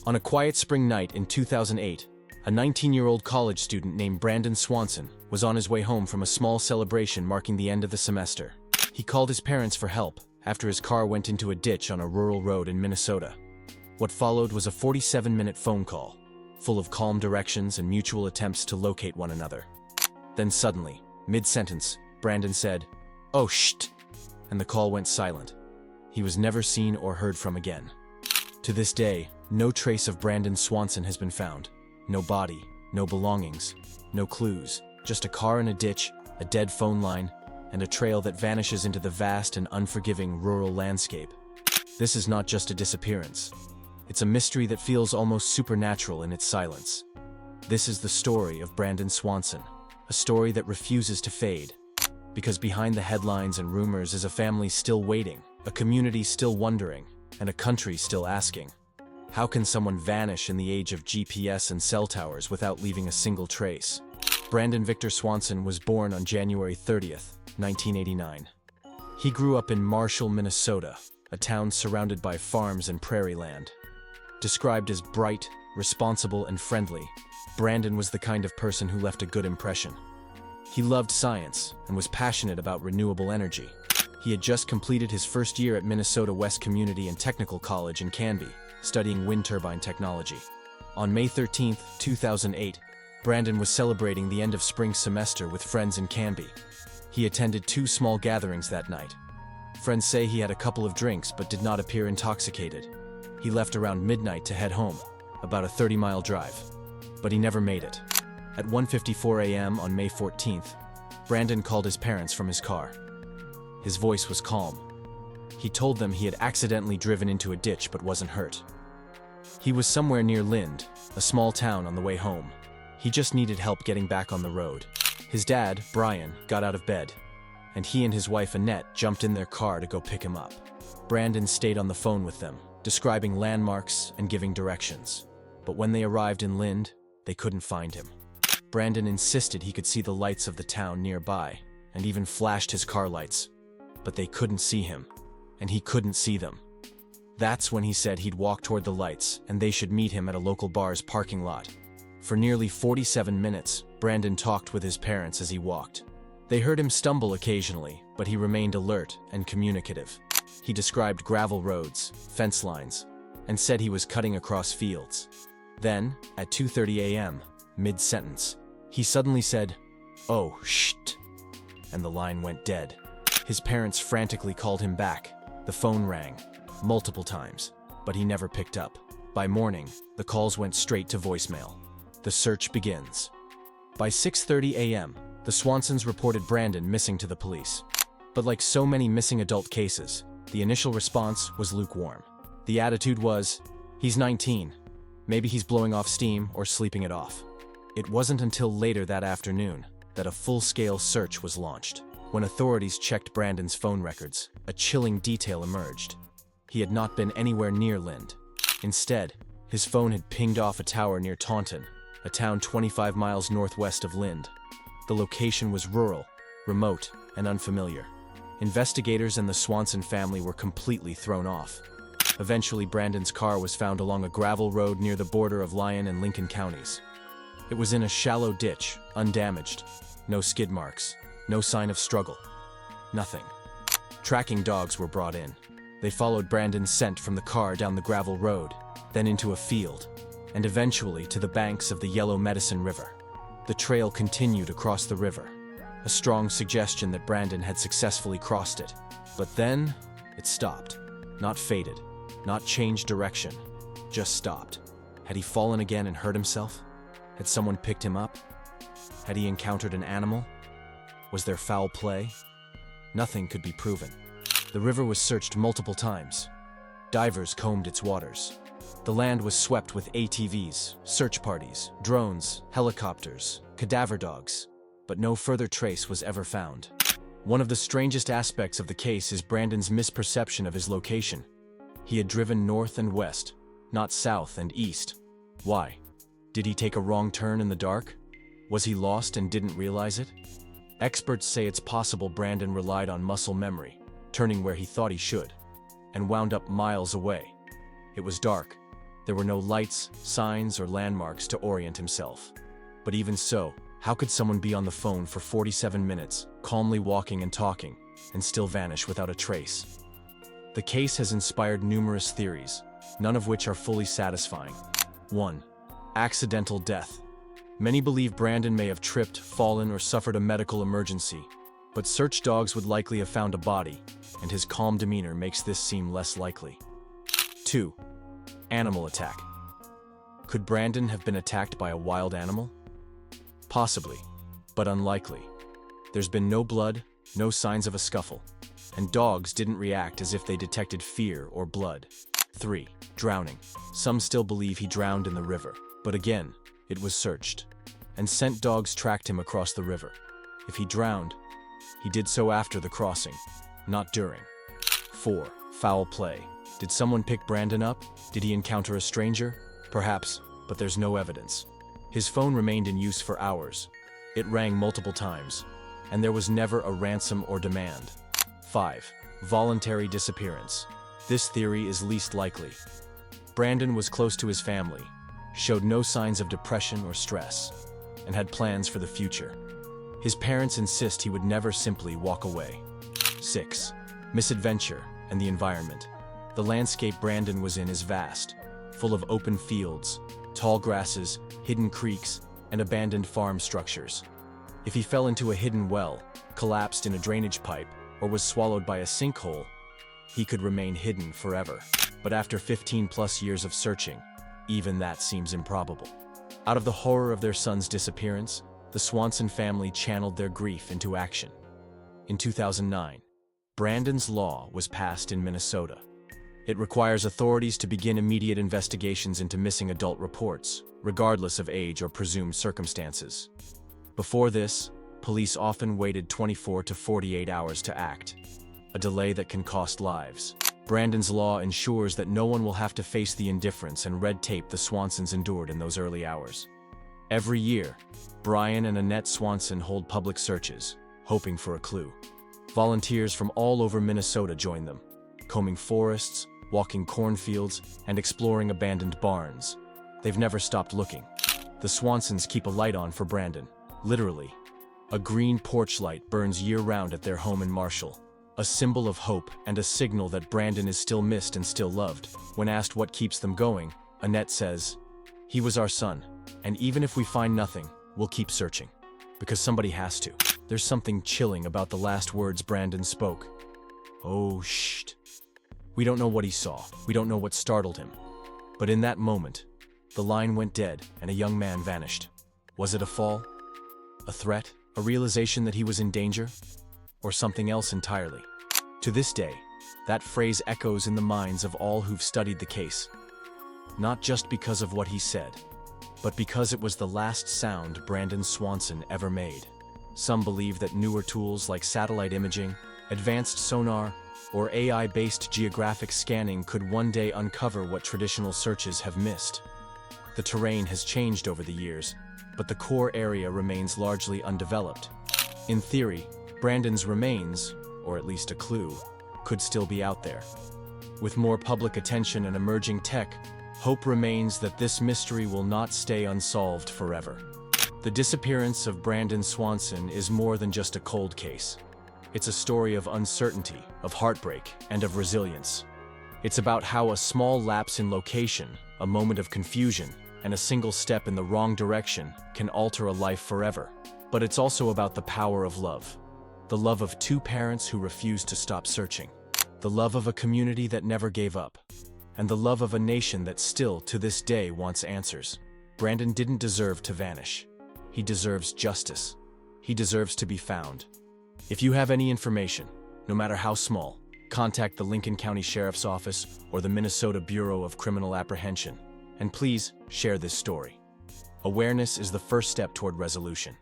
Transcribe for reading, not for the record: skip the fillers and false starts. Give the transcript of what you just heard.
On a quiet spring night in 2008, a 19-year-old college student named Brandon Swanson was on his way home from a small celebration marking the end of the semester. He called his parents for help after his car went into a ditch on a rural road in Minnesota. What followed was a 47-minute phone call, full of calm directions and mutual attempts to locate one another. Then suddenly, mid-sentence, Brandon said, "Oh, shht," and the call went silent. He was never seen or heard from again. To this day, no trace of Brandon Swanson has been found. No body, no belongings, no clues, just a car in a ditch, a dead phone line, and a trail that vanishes into the vast and unforgiving rural landscape. This is not just a disappearance. It's a mystery that feels almost supernatural in its silence. This is the story of Brandon Swanson, a story that refuses to fade. Because behind the headlines and rumors is a family still waiting, a community still wondering, and a country still asking, how can someone vanish in the age of GPS and cell towers without leaving a single trace? Brandon Victor Swanson was born on January 30th, 1989. He grew up in Marshall, Minnesota, a town surrounded by farms and prairie land. Described as bright, responsible, and friendly, Brandon was the kind of person who left a good impression. He loved science and was passionate about renewable energy. He had just completed his first year at Minnesota West Community and Technical College in Canby, studying wind turbine technology. On May 13, 2008, Brandon was celebrating the end of spring semester with friends in Canby. He attended 2 small gatherings that night. Friends say he had a couple of drinks but did not appear intoxicated. He left around midnight to head home, about a 30-mile drive. But he never made it. At 1:54 a.m. on May 14th, Brandon called his parents from his car. His voice was calm. He told them he had accidentally driven into a ditch but wasn't hurt. He was somewhere near Lind, a small town on the way home. He just needed help getting back on the road. His dad, Brian, got out of bed, and he and his wife Annette jumped in their car to go pick him up. Brandon stayed on the phone with them, describing landmarks and giving directions. But when they arrived in Lind, they couldn't find him. Brandon insisted he could see the lights of the town nearby, and even flashed his car lights. But they couldn't see him, and he couldn't see them. That's when he said he'd walk toward the lights, and they should meet him at a local bar's parking lot. For nearly 47 minutes, Brandon talked with his parents as he walked. They heard him stumble occasionally, but he remained alert and communicative. He described gravel roads, fence lines, and said he was cutting across fields. Then, at 2:30 a.m., mid-sentence, he suddenly said, "Oh, shht," and the line went dead. His parents frantically called him back. The phone rang, multiple times, but he never picked up. By morning, the calls went straight to voicemail. The search begins. By 6:30 a.m., the Swansons reported Brandon missing to the police. But like so many missing adult cases, the initial response was lukewarm. The attitude was, he's 19. Maybe he's blowing off steam or sleeping it off. It wasn't until later that afternoon that a full-scale search was launched. When authorities checked Brandon's phone records, a chilling detail emerged. He had not been anywhere near Lind. Instead, his phone had pinged off a tower near Taunton, a town 25 miles northwest of Lind. The location was rural, remote, and unfamiliar. Investigators and the Swanson family were completely thrown off. Eventually, Brandon's car was found along a gravel road near the border of Lyon and Lincoln counties. It was in a shallow ditch, undamaged. No skid marks, no sign of struggle. Nothing. Tracking dogs were brought in. They followed Brandon's scent from the car down the gravel road, then into a field, and eventually to the banks of the Yellow Medicine River. The trail continued across the river, a strong suggestion that Brandon had successfully crossed it. But then, it stopped. Not faded, not changed direction, just stopped. Had he fallen again and hurt himself? Had someone picked him up? Had he encountered an animal? Was there foul play? Nothing could be proven. The river was searched multiple times. Divers combed its waters. The land was swept with ATVs, search parties, drones, helicopters, cadaver dogs, but no further trace was ever found. One of the strangest aspects of the case is Brandon's misperception of his location. He had driven north and west, not south and east. Why? Did he take a wrong turn in the dark? Was he lost and didn't realize it? Experts say it's possible Brandon relied on muscle memory, turning where he thought he should, and wound up miles away. It was dark. There were no lights, signs, or landmarks to orient himself. But even so, how could someone be on the phone for 47 minutes, calmly walking and talking, and still vanish without a trace? The case has inspired numerous theories, none of which are fully satisfying. 1. Accidental death. Many believe Brandon may have tripped, fallen, or suffered a medical emergency, but search dogs would likely have found a body, and his calm demeanor makes this seem less likely. 2. Animal attack. Could Brandon have been attacked by a wild animal? Possibly, but unlikely. There's been no blood, no signs of a scuffle, and dogs didn't react as if they detected fear or blood. 3. Drowning. Some still believe he drowned in the river, but again, it was searched, and scent dogs tracked him across the river. If he drowned, he did so after the crossing, not during. 4. Foul play. Did someone pick Brandon up? Did he encounter a stranger? Perhaps, but there's no evidence. His phone remained in use for hours. It rang multiple times, and there was never a ransom or demand. 5. Voluntary disappearance. This theory is least likely. Brandon was close to his family, showed no signs of depression or stress, and had plans for the future. His parents insist he would never simply walk away. 6. Misadventure and the environment. The landscape Brandon was in is vast, full of open fields, tall grasses, hidden creeks, and abandoned farm structures. If he fell into a hidden well, collapsed in a drainage pipe, or was swallowed by a sinkhole, he could remain hidden forever. But after 15+ years of searching, even that seems improbable. Out of the horror of their son's disappearance, the Swanson family channeled their grief into action. In 2009, Brandon's Law was passed in Minnesota. It requires authorities to begin immediate investigations into missing adult reports, regardless of age or presumed circumstances. Before this, police often waited 24 to 48 hours to act, a delay that can cost lives. Brandon's Law ensures that no one will have to face the indifference and red tape the Swansons endured in those early hours. Every year, Brian and Annette Swanson hold public searches, hoping for a clue. Volunteers from all over Minnesota join them, combing forests, walking cornfields, and exploring abandoned barns. They've never stopped looking. The Swansons keep a light on for Brandon, literally. A green porch light burns year-round at their home in Marshall, a symbol of hope and a signal that Brandon is still missed and still loved. When asked what keeps them going, Annette says, "He was our son, and even if we find nothing, we'll keep searching. Because somebody has to." There's something chilling about the last words Brandon spoke. "Oh, shh." We don't know what he saw. We don't know what startled him. But in that moment, the line went dead and a young man vanished. Was it a fall? A threat? A realization that he was in danger? Or something else entirely? To this day, that phrase echoes in the minds of all who've studied the case. Not just because of what he said, but because it was the last sound Brandon Swanson ever made. Some believe that newer tools like satellite imaging, advanced sonar, or AI-based geographic scanning could one day uncover what traditional searches have missed. The terrain has changed over the years, but the core area remains largely undeveloped. In theory, Brandon's remains, or at least a clue, could still be out there. With more public attention and emerging tech, hope remains that this mystery will not stay unsolved forever. The disappearance of Brandon Swanson is more than just a cold case. It's a story of uncertainty, of heartbreak, and of resilience. It's about how a small lapse in location, a moment of confusion, and a single step in the wrong direction can alter a life forever. But it's also about the power of love. The love of two parents who refused to stop searching. The love of a community that never gave up. And the love of a nation that still, to this day, wants answers. Brandon didn't deserve to vanish. He deserves justice. He deserves to be found. If you have any information, no matter how small, contact the Lincoln County Sheriff's Office or the Minnesota Bureau of Criminal Apprehension. And please, share this story. Awareness is the first step toward resolution.